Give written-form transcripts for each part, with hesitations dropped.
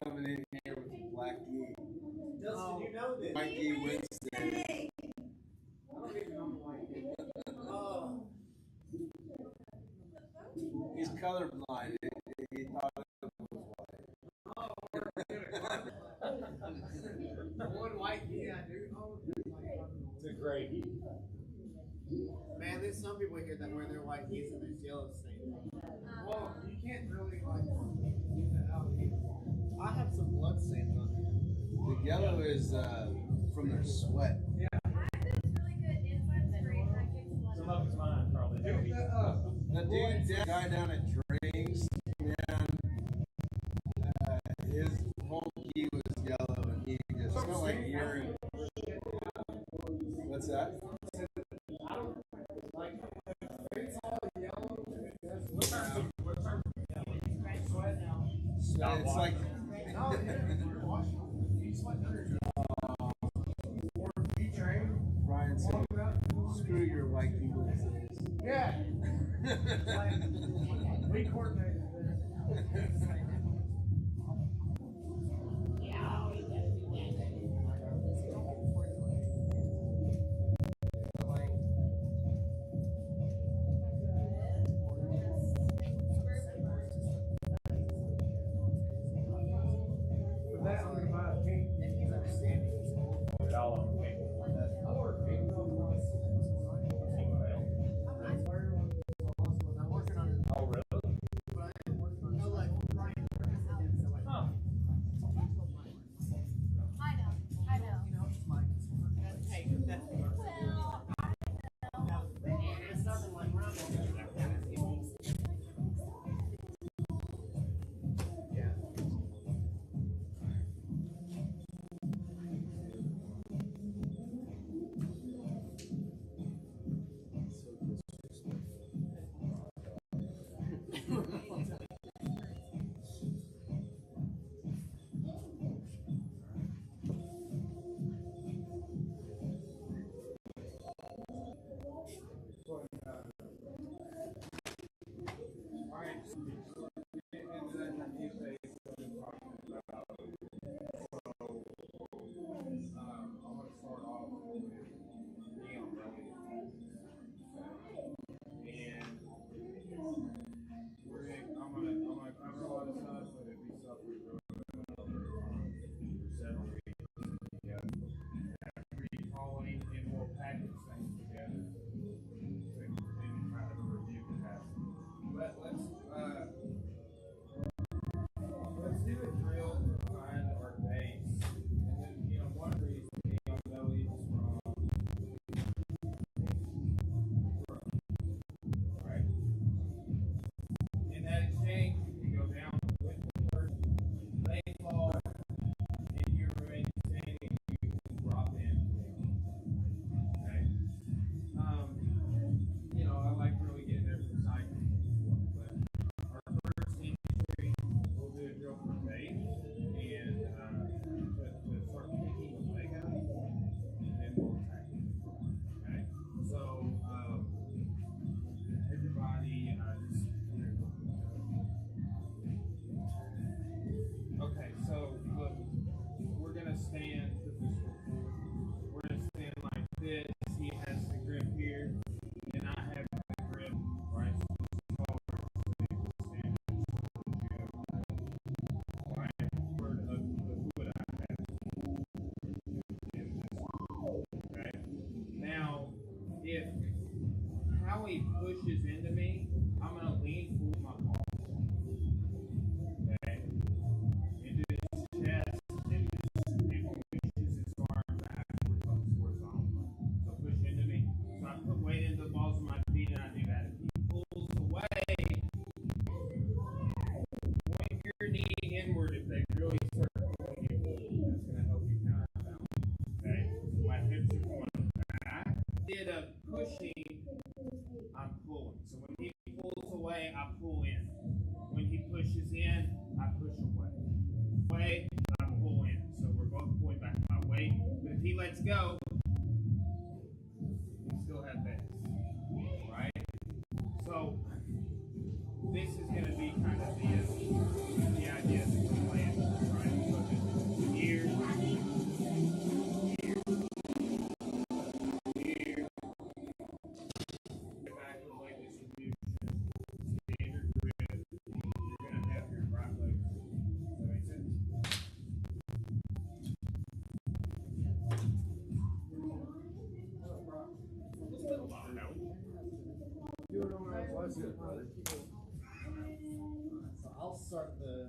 Coming in here with the black gi. Dustin, you know this. White gi Wednesday. I don't even know the white gi. Oh. He's colorblind. He thought it was white. Oh, we're good. The one white gi I do. Oh, it's a gray gi. Man, there's some people here that wear their white gis and there's yellow stains. Well, you can't really like get that out either. I have some blood stains on here. The yellow is from their sweat. Yeah. Some of it's mine, probably. The dude guy down at Drinks, man, his whole gi was yellow and he just smelled like urine. What's that? I don't like it's all yellow. Sweat now. It's like No, you're washing. You sweat under. Or you train. Brian said, screw your white people. Yeah. We coordinated this. Y'all on pink. I'm working on it. Oh, really? No, like Ryan. Huh. I know. Hey, that's it's nothing like round. Yeah. Let's do a drill to find our base, and then one reason being our belly is from right. In that exchange, you go down with the person, they fall, and you remain standing. You drop in. Okay. I like really getting there for cycling, but our first injury, we'll do a drill for base and to start kicking the leg out, and then we'll attack it. Okay, so everybody just okay. So look, we're gonna stand. We're gonna stand like this. He has the grip here, and I have the grip right. Now, if Howie pushes into me, I'm going to lean forward my palms. Okay? Into his chest, and pushes his arm backwards on his horizontal. So push into me. So I put weight into the balls of my feet, and I do that. If he pulls away, point your knee inward if they really start pulling you forward. That's going to help you counterbalance. Okay? My hips are going back. Instead of pushing, I'm pulling. So when he pulls away, I pull in. When he pushes in, I push away. Away, I pull in. So we're both pulling back my weight. But if he lets go, we still have base. Right? So this is going to be So I'll start the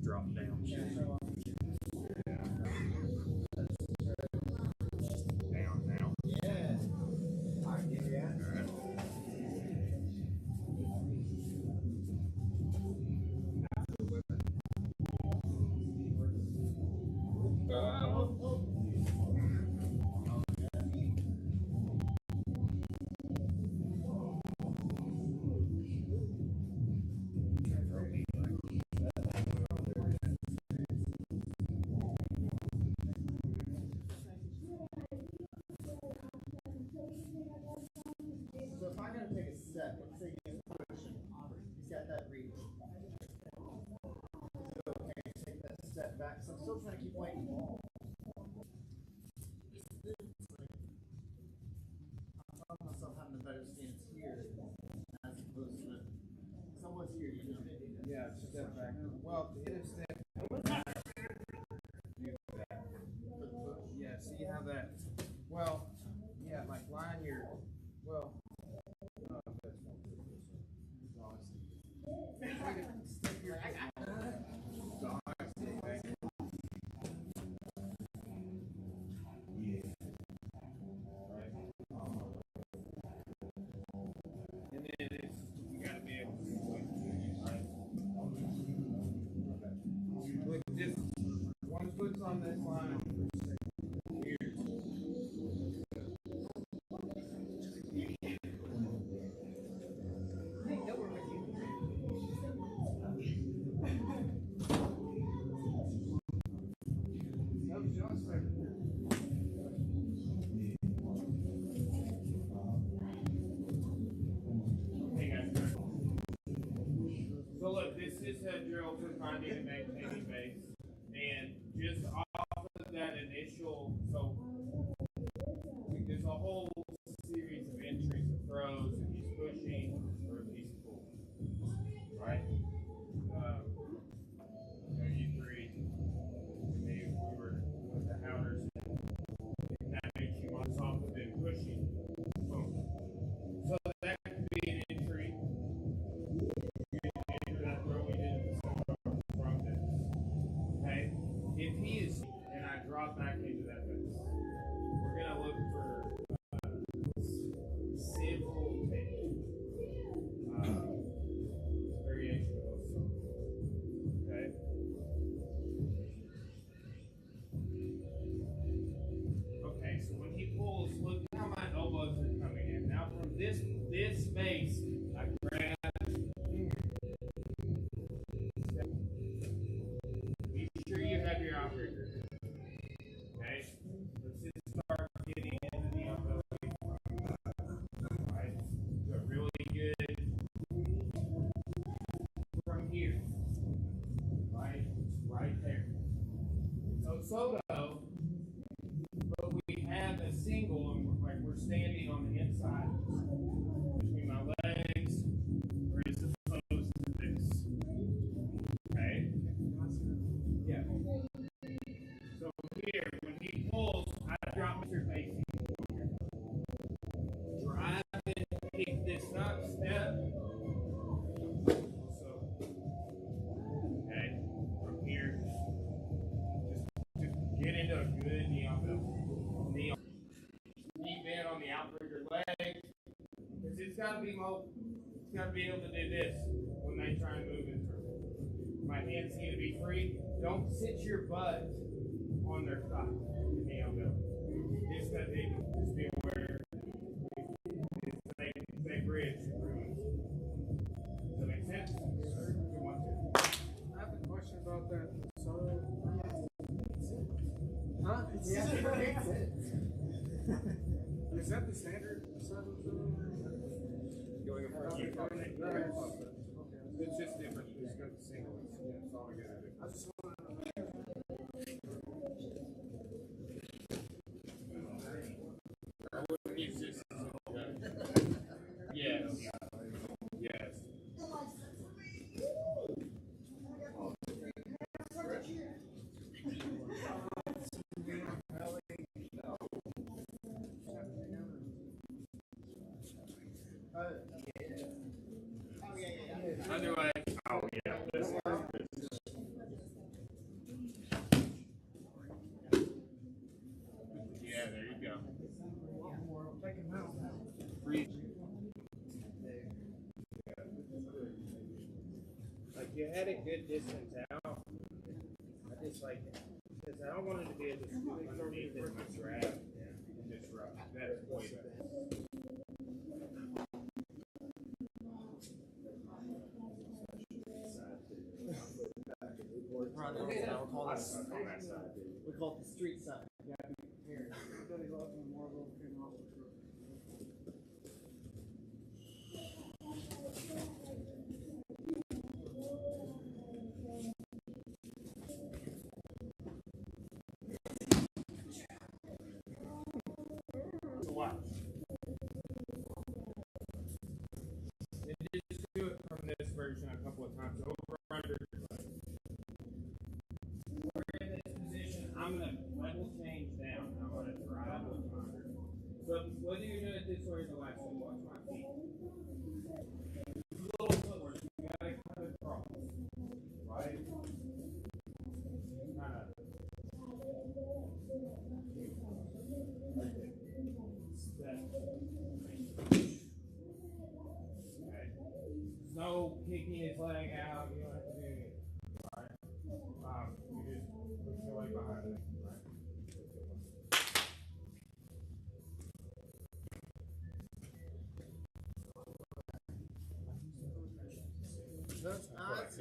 Drop down. Down now. yeah. All right, yeah. So if I gotta take a step, let's say he's pushing, he's got that reach. So okay, take that step back. So I'm still trying to keep playing ball. I'm telling myself having a better stance here as opposed to someone's here, you know. Yeah, step back. Well, hit a step. Yeah, so you have that. Well, yeah, like line your. Well, that's stick your dog stick back. And then it's, you gotta be able to right? Look, just one foot's on this line. Here. Hey guys. So look, this is a drill for finding and maintaining base. And just off of that initial, so there's a whole series of entries of throws if he's pushing or if he's pulling. Right? You three, maybe we were with the outers, and that makes you want off of it pushing. Boom. So that could be an entry. That throw we did from this. Okay? If he is, and I drop back into that base, we're going to look for simple variation of those songs. Okay? Okay, so when he pulls, look how my elbows are coming in. Now from this base, I grab. Be sure you have your outrigger. Okay? Let's just start getting into the elbow. Right? So really good from here. Right? Right there. So Soto, but we have a single, and like we're standing on the inside between my legs, or is opposed to this. Okay? Yeah. So here, when he pulls, I drop Mr. Facing. Drive and pick this up, step. So, okay, from here, just get into a good knee on the knee. Knee bend on the outrigger leg, because it's got to be mobile. It's got to be able to do this when they try and move it through. My hands need to be free. Don't sit your butt on their thigh in the elbow. Just that they just be aware if they bridge ruins. Is that the standard? Going for a kick on it. It's just different. It's got the single. It's all together different. I wouldn't use this as a yes. Yes. Otherwise, oh yeah, this is yeah, there you go. Breathe. Like you had a good distance out. I just like it because I don't want it to be able to scoop underneath it and grab and disrupt. That's way better. We call it the street side. You gotta be prepared. Watch. And just do it from this version a couple of times. Over under. We're in this position. I'm gonna level change down. I'm gonna drive with my under. So whether you're doing it this way or the last way, watch my feet. Little footwork. You gotta cut across. Right? Kind of. Okay. No kicking his leg out. You don't have to do anything. Alright? You just push your leg behind it. Right? That's nice.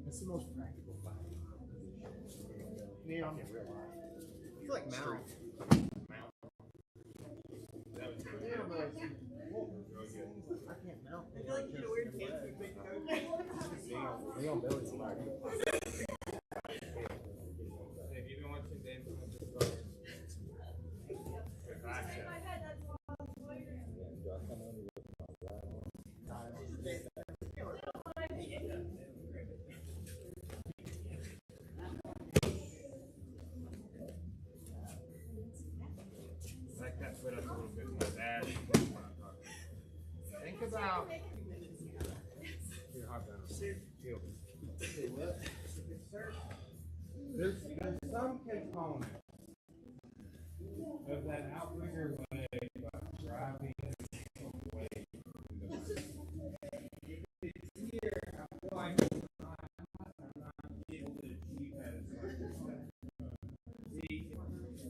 It's the most practical fight. Yeah. In real life. I feel like mount. That was good. Yeah, but Really good. I can't mount. I feel like you get a weird chance with big coach. Leon Bailey's a lot. Have you been watching Dan Smith's guard? Because I have. Like that foot up a little bit more. That's what I'm talking about. Think about. Here, hop down. Feel. There's some component of that outrigger leg by driving away from the body. If it's here, I feel like I'm not able to achieve that as much as that. See,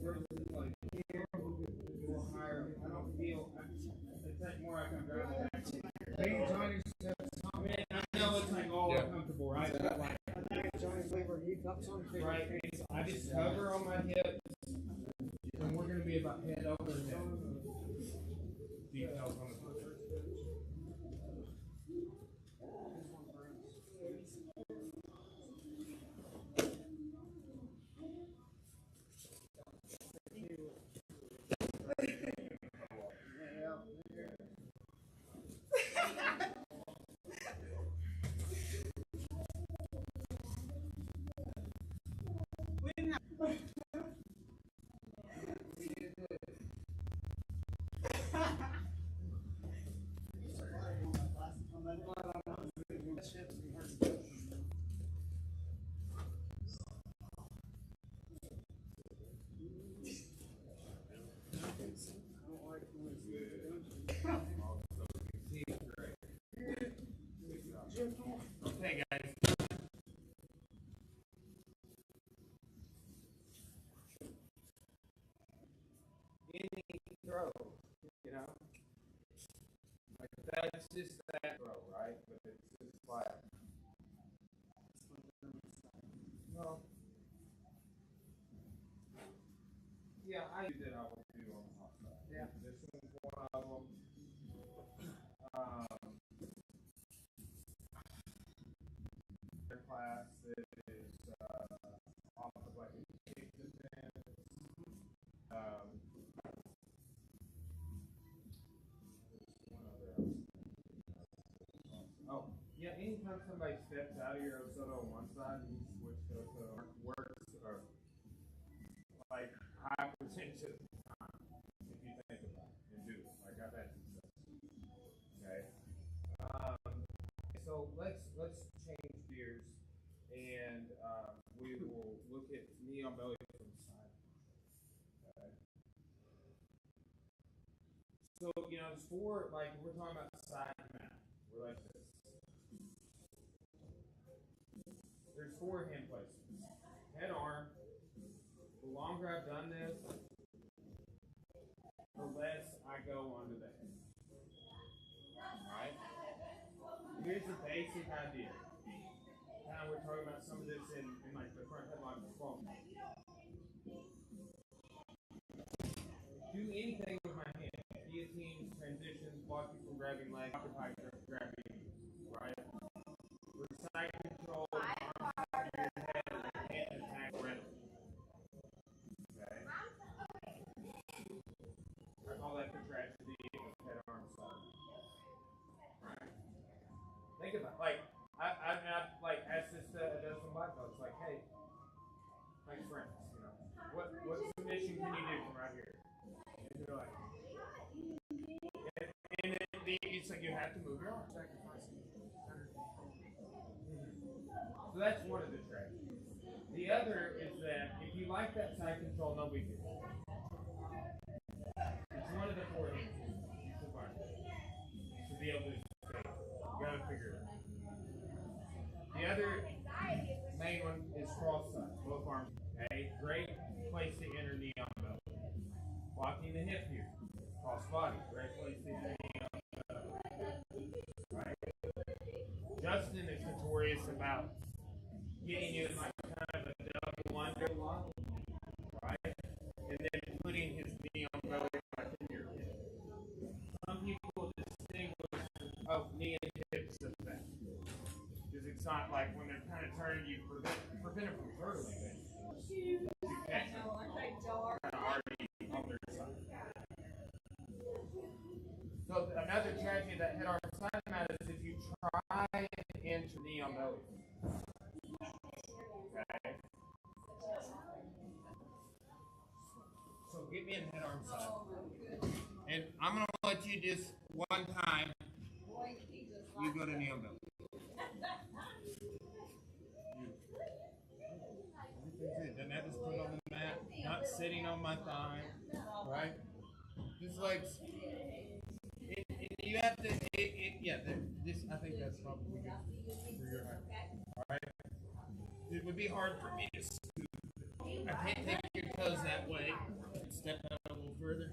versus like here, a little higher, I don't feel, it's like more like I'm driving back. Hey, Johnny said, I mean, I know it's like all uncomfortable, right? But like, right, so I just hover on my hips, and we're going to be about head over neck. Details on the foot. Okay, guys. You know? Like that's just that throw, right? But it's just like no. Yeah, I do that I would do on the hot side. Yeah. This one's one of them. Their class is off of like a kick defense. Oh, yeah, anytime somebody steps out of your Osoto on one side and you switch to Osoto, works or like high percentage of the time, if you think about it and do it. Like I've had success. Okay. So let's change gears and we will look at knee on belly from the side. Okay. So it's four, like we're talking about side mat. We're like this. There's four hand placements. Head arm. The longer I've done this, the less I go onto the head. Alright? Here's the basic idea. Kind of we're talking about some of this in like the front headlock performance. Do anything with my hand. Guillotines, transitions, blocking from grabbing legs, occupy grabbing, right? For side control, arm side of your head, and attack readily. Okay? I call that the tragedy of head arm side. Right? Think about it. Like, I like asked this to some black belts, like, hey, like friends, what submission can you do from right here? And they're like, and it's like you have to move your arm. So that's one of the strategies. The other is that if you like that side control, no big deal. It's one of the four things you should find to be able to escape. You gotta figure it out. The other main one is cross side, both arms. Okay, great place to enter knee on belly. Blocking the hip here. Cross body, great place to enter knee on belly. Right. Justin is notorious about getting you in like kind of a double underlock, right? And then putting his knee on belly like in your hip. Some people distinguish knee and hips effect. Because it's not like when they're kind of turning you prevent it from hurtling it. You catch it. Kind of already on their side. So another tragedy that head arm side mat is if you try and enter knee on belly. Okay. So get me in head arm side. And I'm gonna let you just one time you go to knee on belly. Doesn't have to put on the mat, not sitting on my thigh, right? Just like you have to. I think that's probably good for your height. All right. It would be hard for me to scoot. I can't take your toes that way. Step out a little further.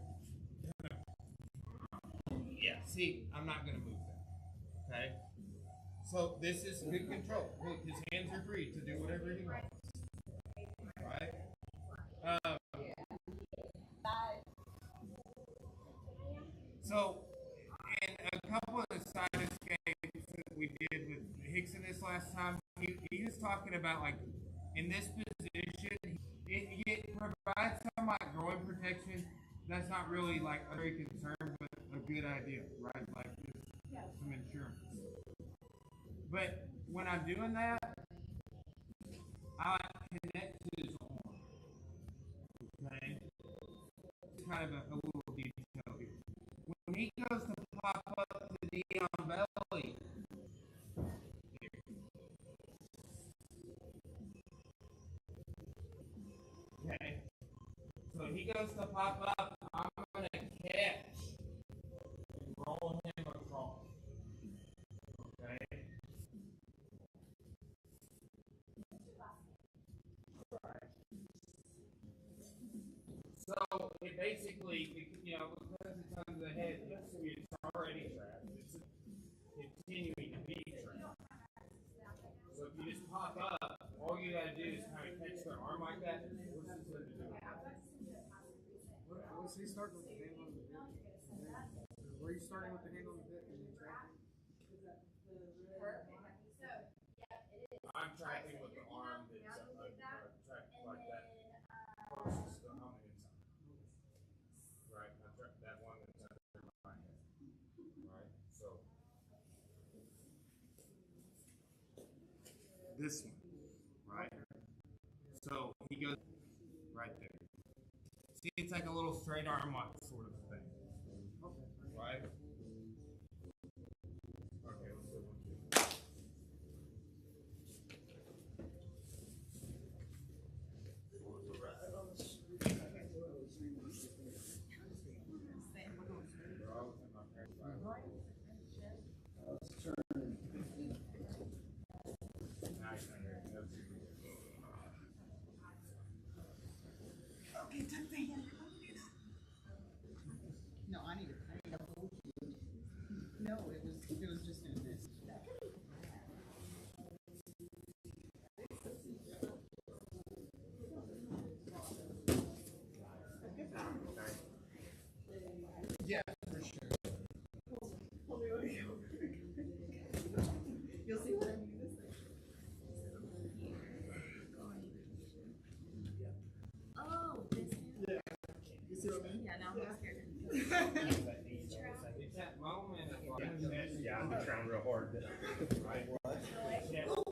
Yeah. See, I'm not gonna move that. Okay. So this is good control. Look, his hands are free to do whatever he wants. Right? So, in a couple of the side escapes that we did with Hickson this last time, he was talking about like in this position, it provides some like groin protection. That's not really like a very concern, but a good idea, right? Like some insurance. But when I'm doing that, I connect to his arm. Okay? It's kind of a little detail here. When he goes to pop up to the on belly, okay? So he goes to pop up, I'm going to catch and roll him across. Okay? Alright. So it basically, because it's under the head, Was he starting with the hand on the bit? Were you starting with the hand on the bit and then tracking? I'm tracking with the arm that's tracking like that. Versus the on the inside. Right? I track that one that's under my head. Right? So this one. Right? So he goes right there. See, it's like a little straight arm lock sort of thing. Right? Okay, let's do 1, 2. No, I need a whole cube. No, it was just doing this. Yeah, for sure. You'll see what I mean this thing. Oh, this is. Yeah. You see what I mean? Yeah, now I'm scared. It's that moment of like, yeah, I'm trying real hard. Right? What? You know,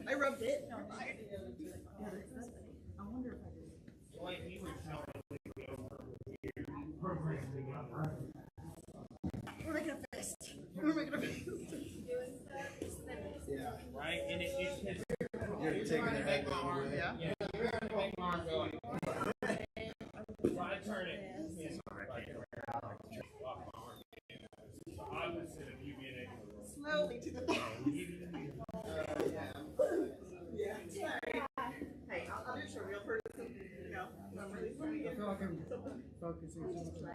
I rubbed it. I wonder if I did. like he was showing We're making a fist. We're making a fist. Yeah. right, and it's his. You're taking the head down. Yeah. Yeah, you're trying to make my arm go like. So I turn it. It's like off my arm. It's the opposite of you being able to. Slowly to the back. Yeah. Sorry. Hey, I'll do a real person. You know, I'm really funny. I feel like I'm focusing so much on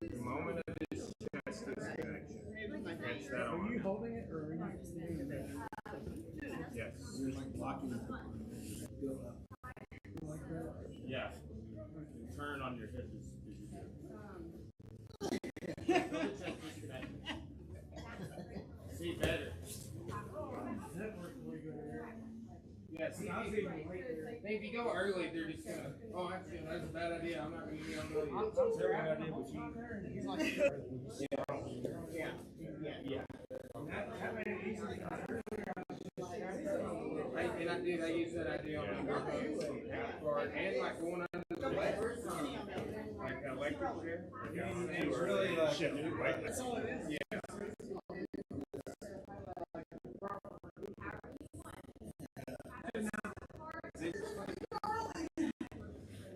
The moment of his chest is connection. Catch that Are you on. holding it or are you doing it? Yes. You're like blocking it. Go up. Like that. Yeah. Turn on your hip is you do. See better. That worked way good there. Yeah, see, I was even late there. If you go early, they're just gonna, oh, actually, that's a bad idea. I'm not gonna be able to. That's a bad idea, but you. He's like, Yeah. that made it easier. I use that idea on the half guard and like going under the leg. Like an electric chair. It's really like That's all it is. Yeah.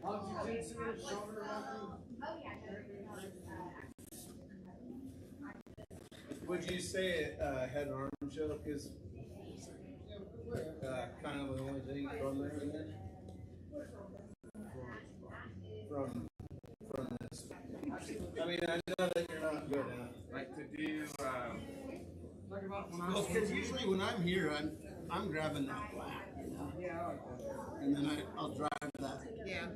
All Jitsu, shoulder locking. Would you say head and arm show? Because kind of the only thing from there, isn't it? From this. I mean, I know that you're not good at it. Like to do, Talk about when I Well, because usually when I'm here, I'm grabbing that flat, you know? Yeah, I like that. And then I'll drive that Yeah.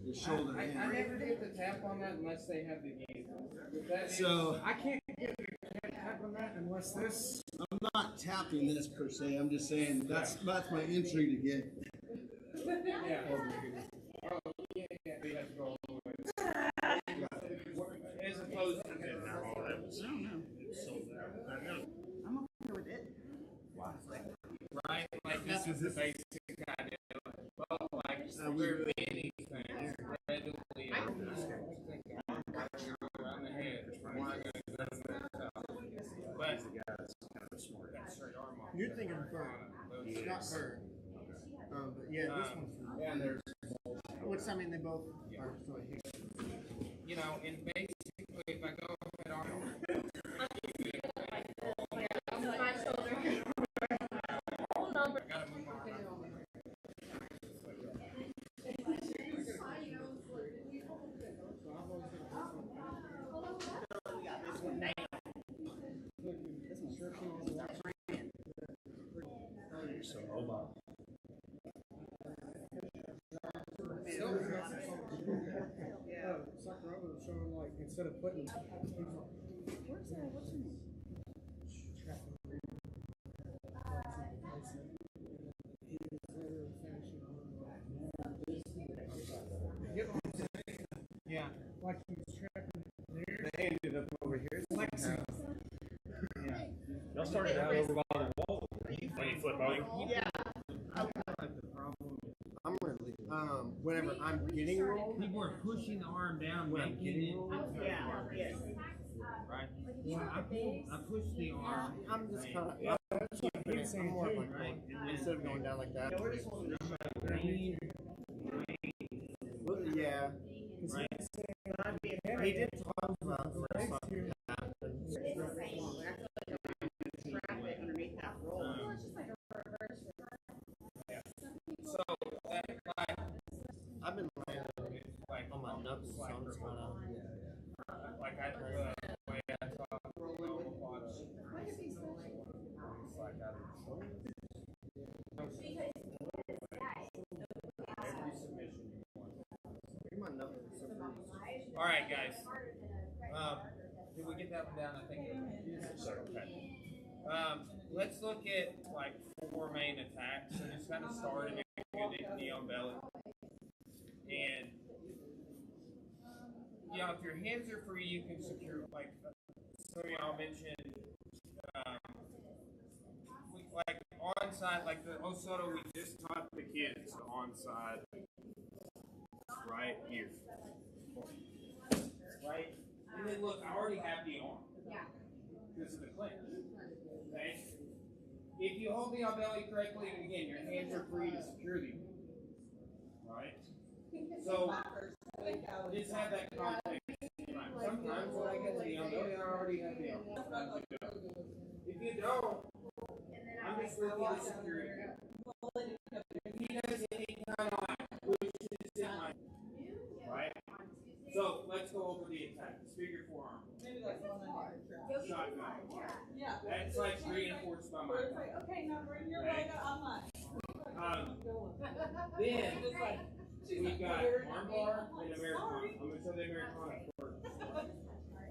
the shoulder I in. never get the tap on that unless they have the game. With that, So I can't get a tap on that unless this. I'm not tapping this per se. I'm just saying that's my entry to get. yeah. Oh, yeah, we have to go all the way. As opposed to this. I don't know. I'm okay with it. Right? Like this is the basic idea. But like there be anything readily around the head. We're not gonna go but that's straight arm off. You're thinking bird, not bird. But yeah, this one's for And there's which I mean they both are so here. You know, and basically if I go head arm My shoulder. Hold on. I gotta move on. Sakuraba was showing like instead of putting Where's what's her name? yeah, like he was trapping there. They ended up over here. Y'all started out over by the wall when you flip bowling. Yeah. I like the problem. I'm really whenever I'm getting rolled, People are pushing the arm down, when I'm making getting it. rolled, Right? I push the arm. I'm just kind of. I'm more like instead of going down like that. Well, yeah. Right. He did talk about something that happened. So, like, I've been laying like on my nuts, so I'm just kind of. like I the way I talk, normal watch. Every submission you want. My nuts are so bruised. All right, guys. Did we get that one down? I think so. Okay. Let's look at like 4 main attacks. So just kind of start in a good knee on belly. And if your hands are free, you can secure like some of y'all mentioned like onside, like the Osoto we just taught the kids the onside right here. Right? And then look, I already have the arm. Yeah. This is the clinch. Okay? If you hold the belly correctly, and again, your hands are free to secure the arm. Right? So just have that context. Sometimes when I get to the belly, I already have the arm. If you don't, I'm just looking to secure it. If he does any kind of like pushes in my right? So let's go over the attack. Spear your forearm. Maybe that's one I need. Shotgun. Yeah. That's like reinforced by my It's like, okay, now bring your leg up. I'm like. Then we've got armbar and Americana. I'm going to show the Americana first.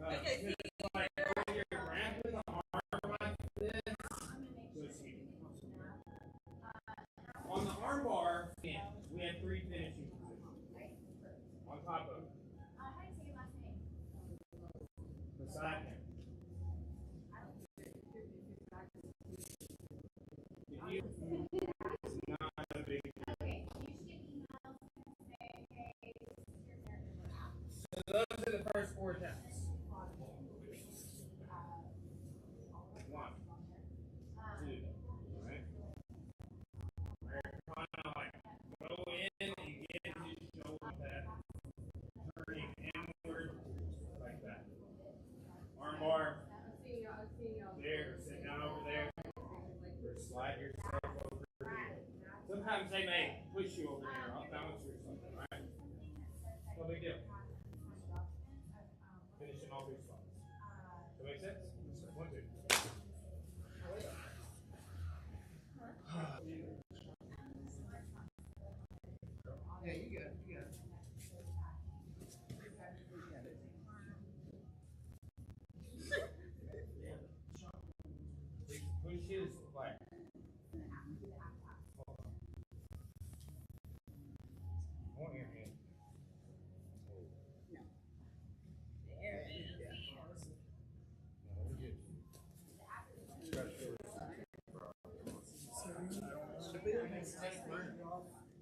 Like when you're grappling the arm like this, on the armbar, we had 3 finishing positions. On top of it. Beside him. If you not a big so those are the first 4 attacks. 1, 2, right? Kind of like go in and get his shoulder that turning inward like that. Armbar. There, sit down over there. Or slide yourself over here. Sometimes they may push you over there. I'll balance you or something, right? No big deal. Finishing all 3 spots. That make sense? 1, 2. Yeah, you got it. You got it. Pushes like. I want your hand.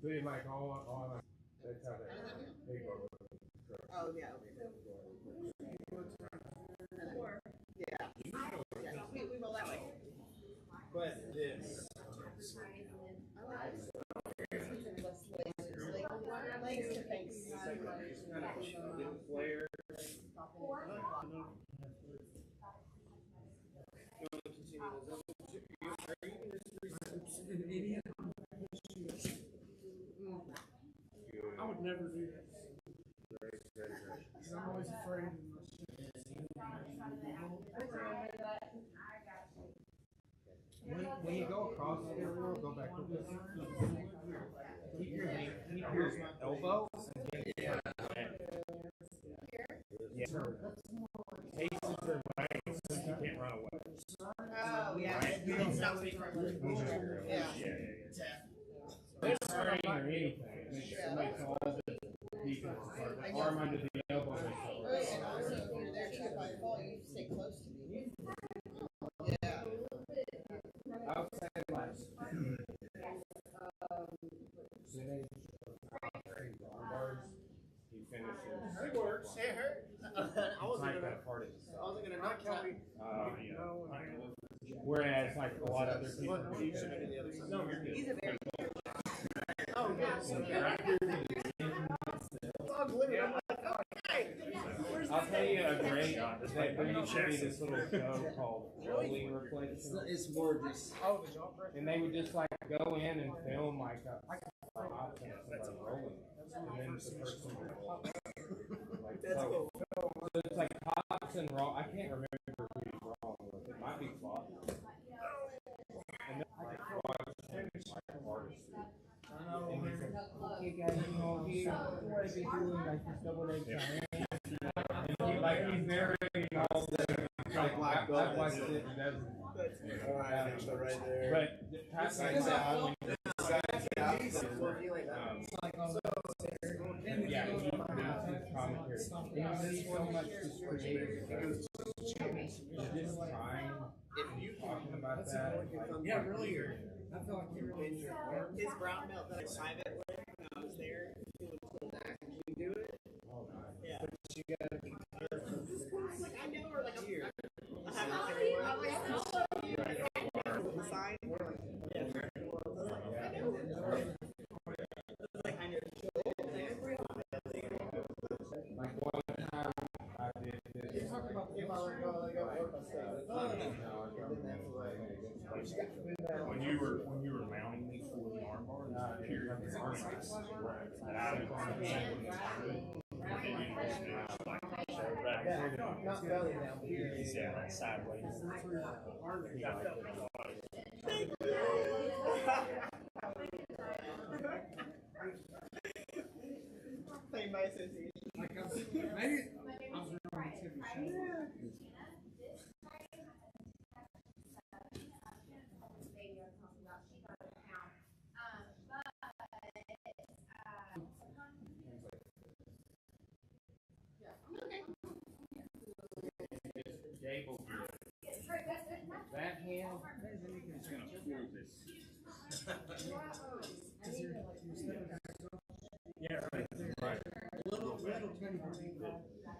Do you like all that's how they go. Oh, yeah. Yeah. We roll that way. But this. Legs to face. Just kind of little flare. You want to continue those? An idiot. I would never do that. Because I'm always afraid of my shit. When you go across the area, go back with this. Keep your elbow cases are right, so you can't run away. Oh, yeah. Right. You don't stop me from Yeah. This strain or anything, it makes all the defense part. The arm under the elbow makes it work. And also, if you're there trying to find the ball, you stay close to me. Yeah. I would say like he finishes. It works. It hurt. I wasn't gonna not count me. Whereas like a lot of other people. No, you're good. He's a very Oh, I'll tell you a great that there used to be this little show called Rolling Replacement. It's more just. And they would just like go in and film like options of like rolling. And then the person would roll. Like, so it's like Pops and Raw. I can't remember who's wrong with it. It might be Flop. And then like watch like artistry. And he's like, okay guys, you know, here, what I've been doing, like this double leg triangle. And he, like, he's narrating all the, like, I've watched it and doesn't. Alright, so right there. But Pat's like, yeah, he his commentary. You know, there's so much just creative stuff. Just time, talking about that. Like, Yeah, really. I feel like you're really his brown belt that I signed it with when I was there. He would pull back and we do it. Yeah. But you gotta be careful. Like I know, or like I haven't carried one. I'm like, the sign. Yeah. I know. Like I know. like one time I did this. When you were mounting these for the arm bars, your arm and I was on the Not belly down here. yeah, sideways. Playing by association. Like maybe I was around Tiffany show. Gable that hand is gonna pull this. Yeah, right. Right.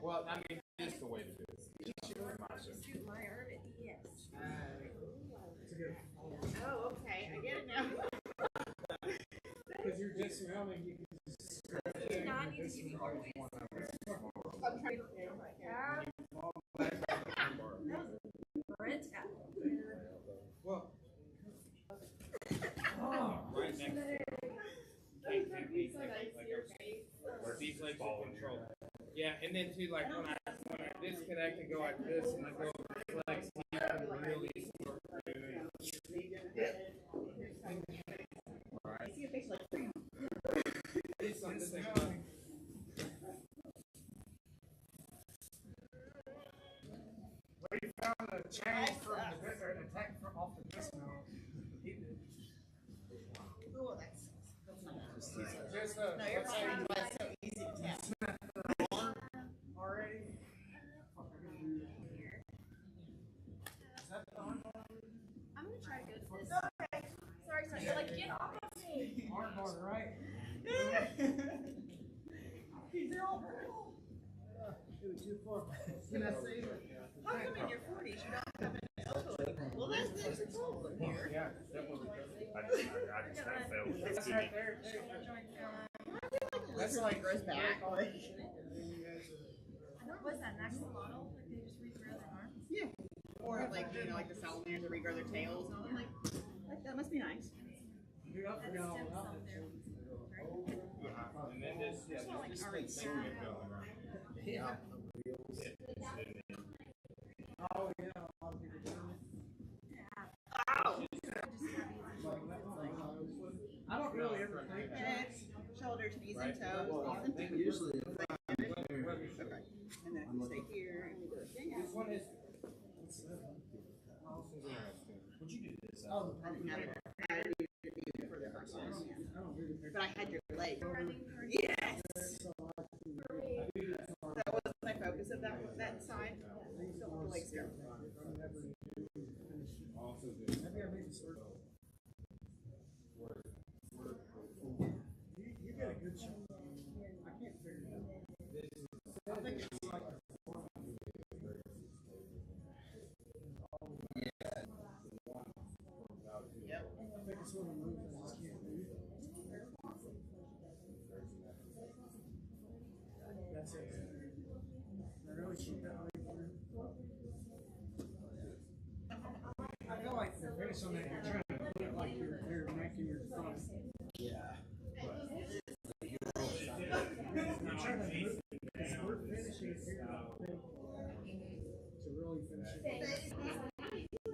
Well, I mean, just the way to do it. Shoot my arm at yes. Oh, okay. I get it now. Because you're just surrounding, you can just. No, I need to give you more ways. I'm trying to. Brent got Well, Right next to it. Or these legs are controlled. Yeah, and then too, like when I disconnect and go like this, and then go over these legs, you can really sort through. Alright. It's something to think about. we found a change from the an attack from off the dismount. Oh, that's nice. Just No, you're fine. It's so easy to tap. already. I'm gonna try to go to this. Okay. Sorry, you're like, get off of me. Hardcore, right? They're all Can I say? How come in your 40s you don't have an elbow? Well, that's a problem here. Yeah, definitely. I just kind of failed. That's right there. That's like grows back. Like, What's that, next model? Like they just regrow their arms? yeah. Or like, you know, like the salamanders that regrow their tails. And I'm like that must be nice. Dude, I That's forgot all stem about cell this. therapy, right? And then this, yeah, Like this already thing going around. Yeah. Oh, yeah, a lot of people do Ow! I don't really ever think that. Heads, shoulders, knees, and toes. Well, I Knees and think toes. usually. Okay. And then stay Oh, I didn't have it. I didn't do it for the first one. But I had your leg. Yes. That was my focus of that side. Don't let the legs go. Also good. You got a good shot. I can't figure it out. I think it's like Yep. I think it's one of the moves I just can't do. That's it. I really shoot that leg through. I feel like the finish on that, you're trying to put it like you're making your front. Yeah. You're trying to move it. Because we're finishing it here, I think, to really finish it.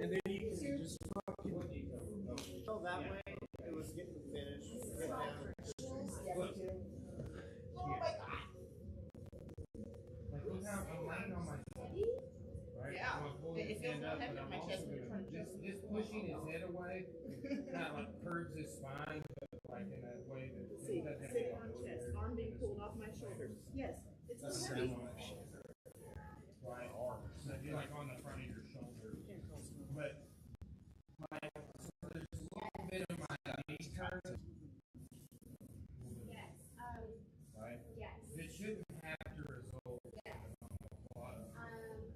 And then you can just fucking So that way, it was getting finished. Get down. Like sometimes I'm laying on my right? Yeah. I'm gonna pull It his feels hand real up, heavy but on I'm my also chest when you're gonna trying to just pushing his head away, not like curves his spine, but like in a way that See, it doesn't sitting have on to chest, go arm being there. pulled off my shoulders. Yes, it's That's so heavy. Right, so you're like on the front of your shoulder. But like, so there's a little bit of my knee turn, Yes. right? Yes. It shouldn't have to result in a lot of,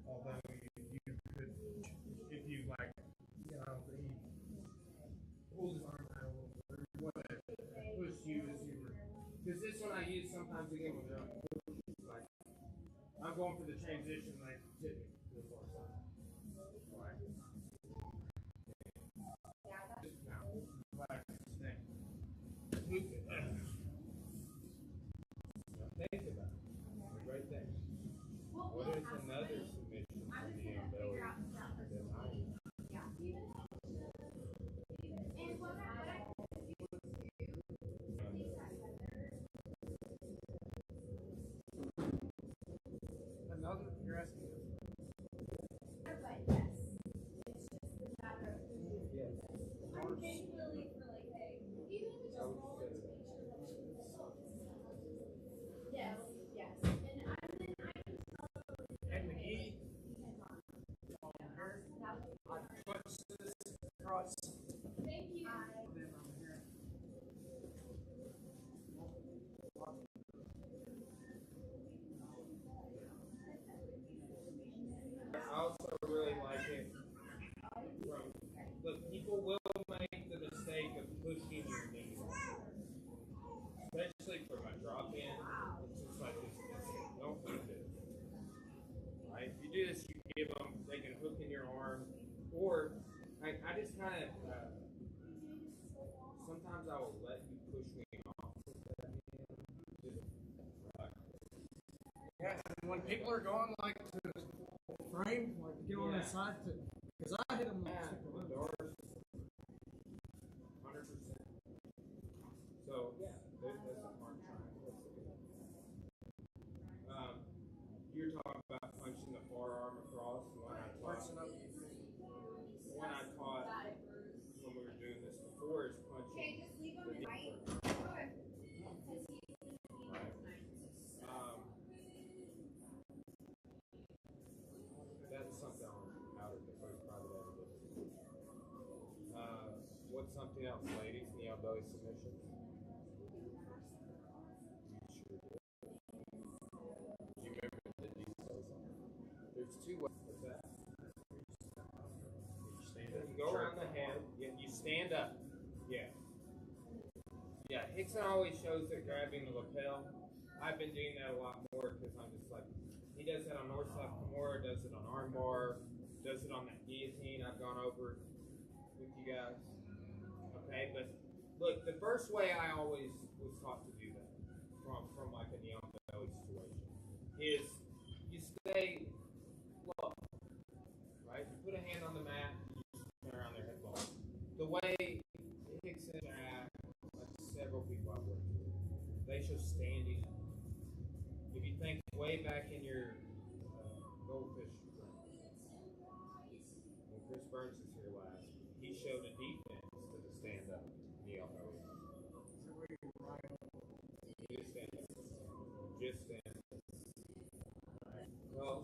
although you could, if you like, you know, he pulled his arm out a little bit, or whatever, pushed you as you were, because this one I use sometimes again when they're like, I'm going for the transition, like, hit me to the far side. Right. Just now, practice thing. Loop it. Now think about it. It's right there. What is another submission for the belly that I use? another, you're asking. Yes, yes. And And the gi puts this across. thank you. Then I'm here. I also really like it from, look, people will make the mistake of pushing your knee, especially from a drop in. It's just like this, don't do this. Right? If you do this, you give them, they can hook in your arm, or I just kind of, sometimes I will let you push me off of that hand. Just, right. Yeah, and when people are going like to frame, like get on their side to, because I hit them Yeah, like the doors, 100%. So, yeah, that's a hard triangle. You're talking about punching the forearm across. One I taught when we were doing this before is punching the knee first. Right. That's something out of the first private ever did. What's something else, ladies? Knee on belly submissions? You sure did. You remember the details on it. There's two ways. What's that? You go around the head. Yeah, you stand up. Yeah. Yeah, Hickson always shows it grabbing the lapel. I've been doing that a lot more because I'm just like, he does that on North-South Kimura, does it on armbar, does it on that guillotine I've gone over with you guys. Okay, but look, the first way I always was taught to do that from like a knee on belly situation is you stay low, right? You put a hand on the mat, you just turn around their head ball. The way Hickson and like several people I've worked with, they show standing up. If you think way back in your goldfish training, when Chris Burns was here last, he showed a defense to the stand up knee on belly. You just stand up. Just stand up. Well,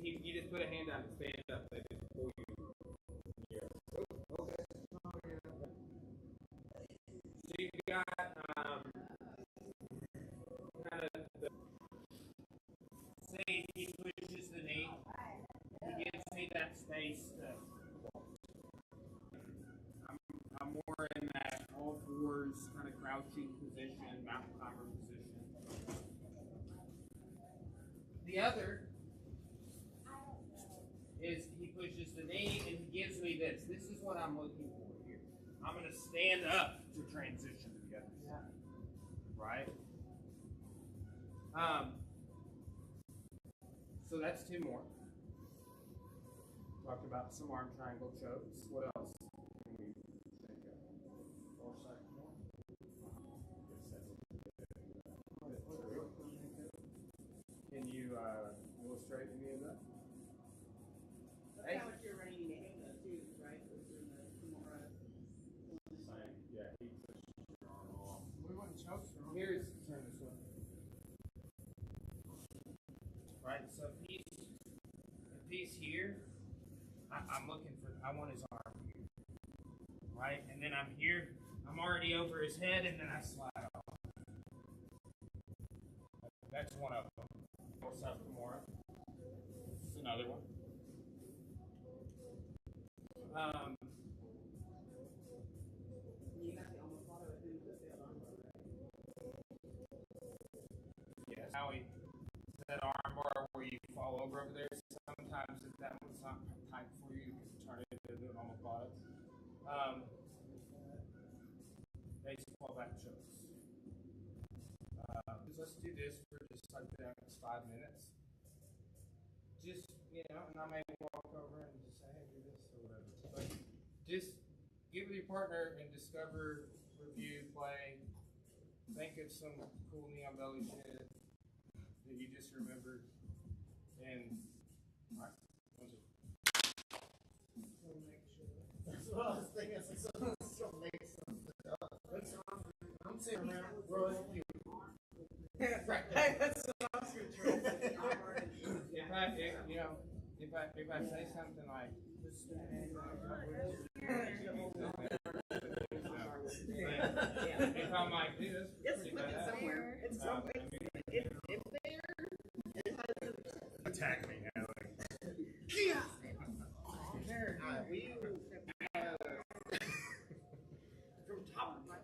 you just put a hand out and stand up. They just pull you. Okay. So you got kind of say he pushes the knee. He gives me that space to. I'm more in that all fours kind of crouching position, mountain climber position. The other is he pushes the knee and he gives me this. This is what I'm looking for here. I'm going to stand up to transition to the other side. Right? So that's two more. Talked about some arm triangle chokes. What else can we think of? Can you illustrate any of that? That's how much you're running in Asia too, right? Yeah, he pushes your arm off. We wouldn't choke for Here's turn this way. Right, so if he's here, I'm looking for. I want his arm here. Right, and then I'm here. I'm already over his head, and then I slide off. That's one of them. What's up, Kimura? This is another one. You got the almost follow it through the field on. Yes. How he that arm bar where you fall over there. Sometimes if that one's not tight for you, you can turn it into an omoplata. Baseball back chokes. Let's do this for just like the next 5 minutes. Just, and I may walk over and just say, hey, do this or whatever. But just get with your partner and discover, review, play. Think of some cool knee on belly shit that you just remembered. And, all right. That's what I was thinking. It's like someone still makes something up. I'm sitting around, bro. Hey, that's what I was going to try. If I say something like, if I'm like, dude, It's looking somewhere. It's somewhere. It's there. It has Attack me, Alec. we from top of my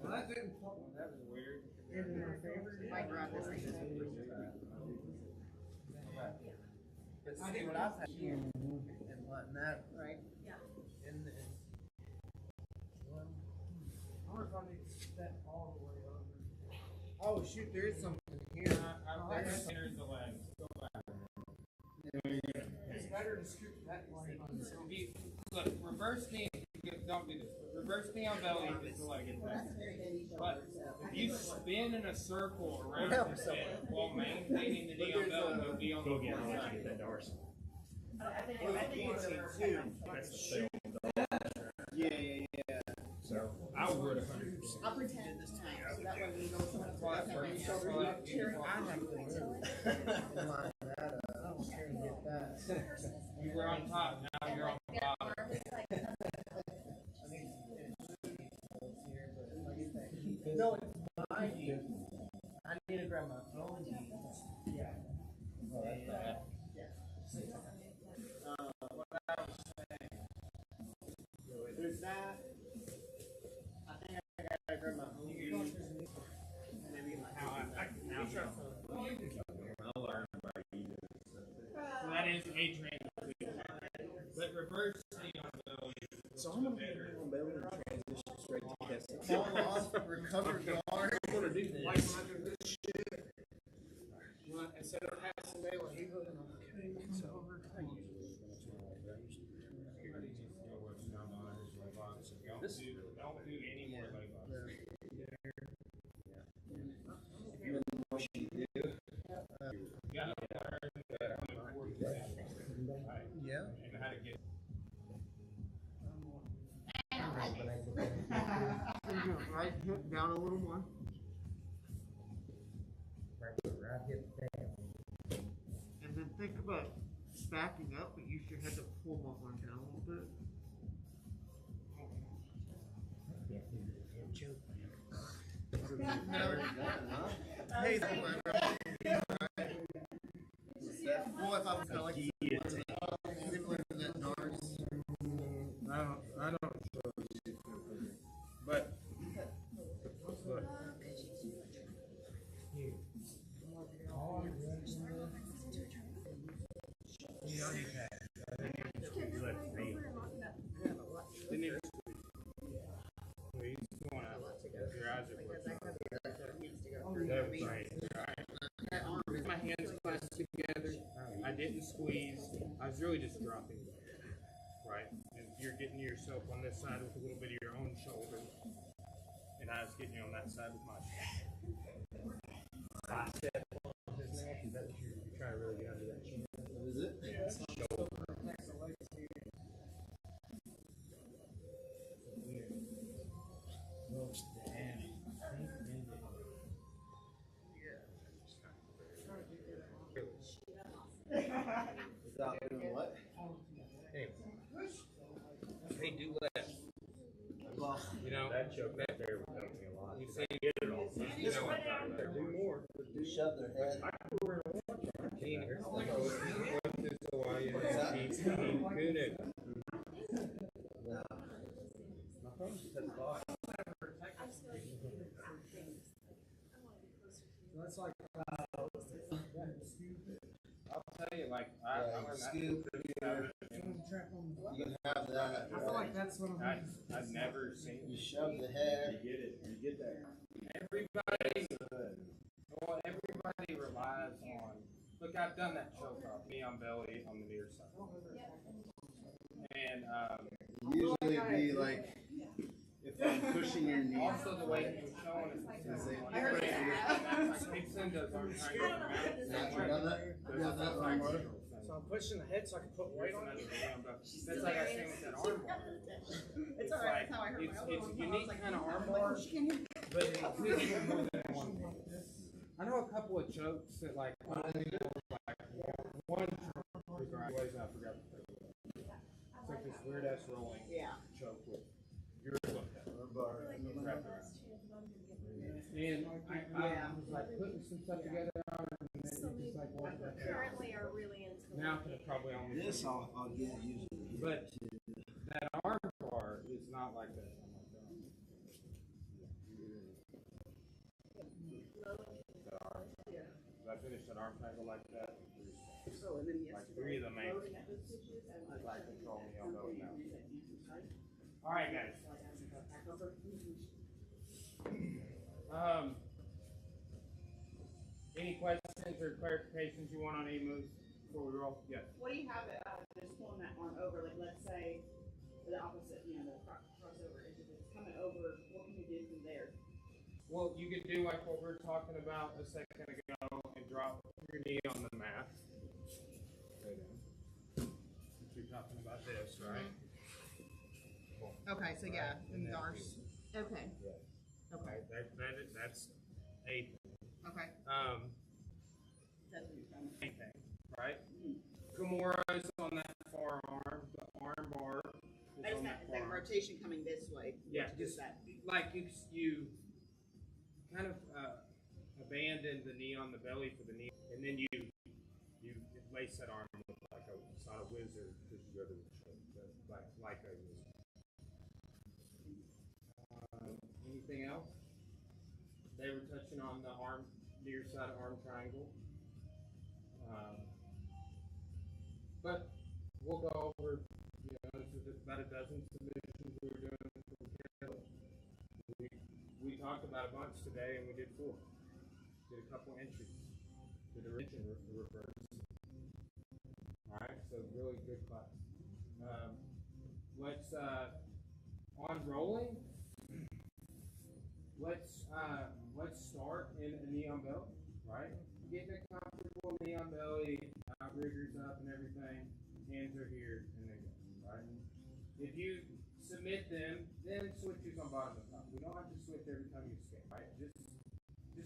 well, that didn't that was weird. My God, this thing is But see what I've had here and letting that right. in the. Well, I wonder if I need to step all the way over. Oh shoot, there is something here. There's the legs. Go back. It's better to scoop that way. Look, reverse knee. Don't do this. But reverse knee on belly is the leg attack. But if you spin in a circle around your head while maintaining the knee on belly, you'll be on the Go floor. get that doors. I think too. That's the sale. Yeah. So I would 100%. I'll pretend this time, so that way we know what's That's why I have things in line that. I don't care to get that. you were on top, now you're on the bottom. No, it's my jeans. I need to grab my own jeans. Yeah. Oh, that's bad. What I was saying. There's that. I think I gotta grab my own jeans. Maybe my I'll learn about you. So that is a train. But reverse knee on belly. So I'm gonna put it on belly and transition straight to chest. Fall off, recover guard. I'm gonna do this. Like when I do this shit. Instead of passing day when he goes in, okay, it's over. Don't do any more leg locks. If you want to do, You gotta learn that when the right hip down a little more. Right hip down. And then think about backing up, but use your head to pull my arm down a little bit. Hey, well, I thought kind of like similar to that Nars. I don't show you, but My hands clasped together. I didn't squeeze. I was really just dropping, right? And you're getting yourself on this side with a little bit of your own shoulder, and I was getting you on that side with my bicep on his neck. Is that what you're trying to really get under that chin? Is it? shoulder. Without doing what? Hey, do less. Well, You know, That choke right there would help me a lot. you say Get it all. You know what I'm talking about. Do more. you shove their head. No. My phone just has a lot. That's like I'll tell you, like, I Yeah, learned that scoop, trap on the you can have that. I feel like that's what I'm I've never seen You shove the head. You get it. You get that. everybody. Well, everybody relies on. Look, I've done that choke off, knee on belly on the near side, and Usually be like, if I'm pushing your knee. also the way he was showing us. I heard Like Dixon does our triangle. You done that? You done that one, Marta? So I'm pushing the head so I can put weight on it. That's like I was saying with that arm bar. It's alright, like, that's how I hurt my it's elbow a one time. I unique was like, kind of arm I'm like, bar, oh, she can't hear me. but it exists in more than one way. I know a couple of chokes that like one ways I forgot to put it. It's like this weird ass rolling choke with your foot. And I was like putting some stuff together and then it just like worked right there. Currently are really into Now it's probably on This I'll get usually. But that arm bar is not like that. I finished that arm triangle like that. Like three of the main like control me on those now. All right, guys. Any questions or clarifications you want on any moves before we roll? Yes. What do you have it, just pulling that arm over, like let's say the opposite, you know, the crossover, if it's coming over, what can you do from there? Well, you could do like what we were talking about a second ago and drop your knee on the mat. Right down. You're talking about this, right? Okay, so yeah, And in then Nars. Okay. Okay. That's a Okay. That's what you're trying to main thing, right? Kimura's on that far arm. The arm bar is I just on got that that far arm. rotation coming this way. Yeah, What does just that like you kind of abandon the knee on the belly for the knee, and then you lace that arm with like it's not a wizard because you go to like a wizard. Anything else? They were touching on the arm, near side arm triangle. But we'll go over, you know, this is about a dozen submissions we were doing from Caleb. We talked about a bunch today and we did 4. Did a couple entries. Did a reverse. Alright, so really good class. Let's on rolling. Let's start in a knee on belly, right? Getting a comfortable knee on belly, outriggers up and everything. Hands are here and they go, right? If you submit them, then switch who's on bottom and top. We don't have to switch every time you skate, right? Just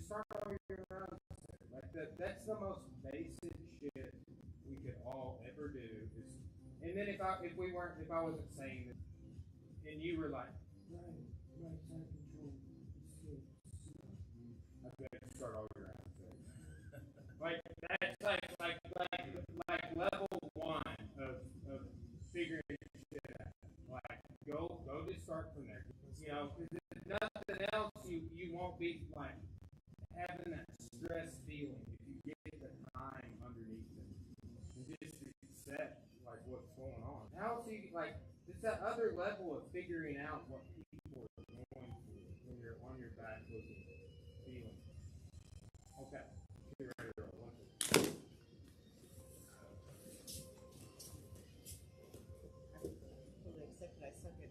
start all your rounds. Like that's the most basic shit we could all ever do. And then if I wasn't saying this, and you were like, right side control, I'd be like, start all your rounds there. Like that's like level one of figuring shit out. Like go just start from there. You know, because if nothing else, you won't be like having that stress feeling if you get the time underneath it and just accept like what's going on. How else you like it's that other level of figuring out what people are going through when you're on your back looking feeling. Okay. Get ready to roll. Fully accept that I suck at